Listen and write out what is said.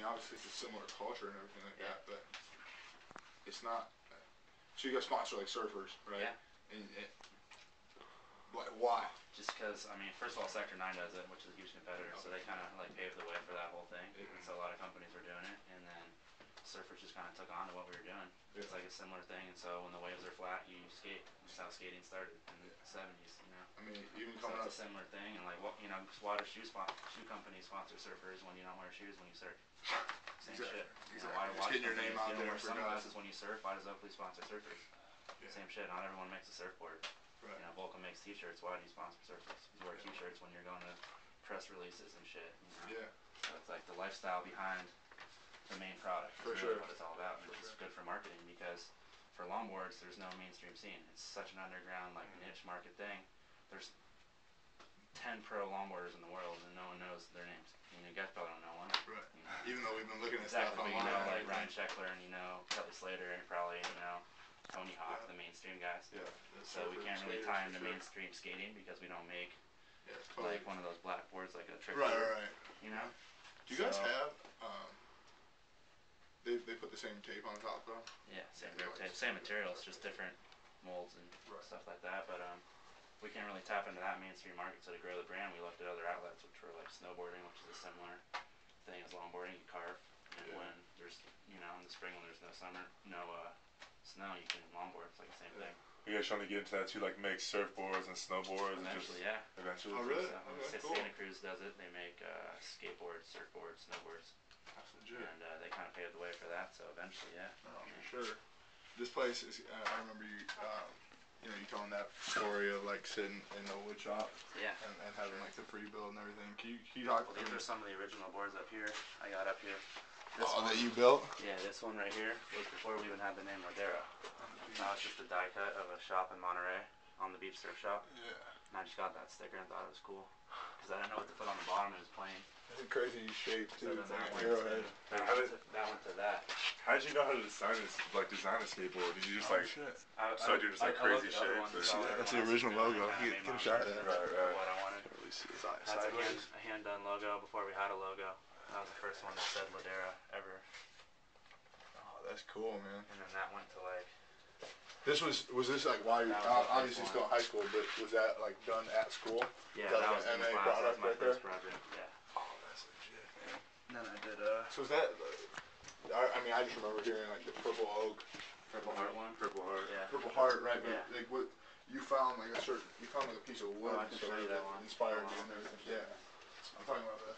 obviously it's a similar culture and everything like that, but it's not. So you guys sponsor like surfers, right? Yeah. And like why? Just because, I mean, first of all, Sector 9 does it, which is a huge competitor, so they kind of like paved the way for that whole thing. And so a lot of companies were doing it, and then surfers just kind of took on to what we were doing. It's like a similar thing, and so when the waves are flat, you skate. That's how skating started in the 70s, you know. I mean, even so coming it's a similar thing, and like what you know, water shoe companies sponsor surfers when you don't wear shoes when you surf. Same shit. You know, why just getting your name out there wear sunglasses when you surf? Why does Oakley sponsor surfers? Same shit. Not everyone makes a surfboard. Right. You know, Volcom makes t-shirts. Why do you sponsor surfers? You wear t-shirts when you're going to press releases and shit. You know? Yeah. So it's like the lifestyle behind the main product. For really sure. What it's all about. And it's good for marketing because for longboards, there's no mainstream scene. It's such an underground, like niche market thing. There's 10 pro longboarders in the world and no one knows their names. You guys probably don't know one. Right. You know? Even though we've been looking at stuff online. You know, like Ryan Sheckler and you know Kelly Slater and probably you know Tony Hawk, the mainstream guys. Yeah. So we can't really tie into mainstream skating because we don't make like one of those black boards like a trick. Right. You know. Do you guys have? They put the same tape on top though. Yeah, same grip tape, same materials, just different molds and stuff like that. But we can't really tap into that mainstream market. So to grow the brand, we looked at other outlets, which were like snowboarding, which is a similar thing as longboarding. You carve, and when there's in the spring when there's no snow, you can longboard. It's like the same thing. You guys trying to get into that too, like make surfboards and snowboards? Eventually, Eventually. Oh, really? So, Okay, cool. Santa Cruz does it. They make skateboards, surfboards, snowboards. That's legit. And they kind of paved the way for that. So eventually, Oh, for sure. This place is. I remember you. You telling that story of like sitting in the wood shop. Yeah. And having like the free build and everything. Can you talk? Well, these are some of the original boards up here. I got up here. This one that you built? Yeah, this one right here was before we even had the name Ladera. Now it's just a die cut of a shop in Monterey on the beach surf shop. Yeah. And I just got that sticker and thought it was cool. Because I didn't know what to put on the bottom. It was plain. It's a crazy shape too. So It's like an arrowhead. That went to that. How did you know how to design a skateboard? Did you just start doing just like crazy shapes? That's the original logo. Get a shot at it. Right. What I wanted. That's a hand done logo before we had a logo. That was the first one that said Ladera ever. Oh, that's cool, man. And then that went to like. Was this like while you're obviously still in high school, but was that like done at school? Yeah, that was an MA class. product That was my right first there? project. Yeah. Oh, that's legit, man. And then I did So is that? I just remember hearing like the Purple Oak. Purple Heart one. Purple Heart. Yeah. Purple Heart, right? Yeah. But like what you found like a piece of wood I can show you that one. inspired you and everything. Yeah. I'm talking about that.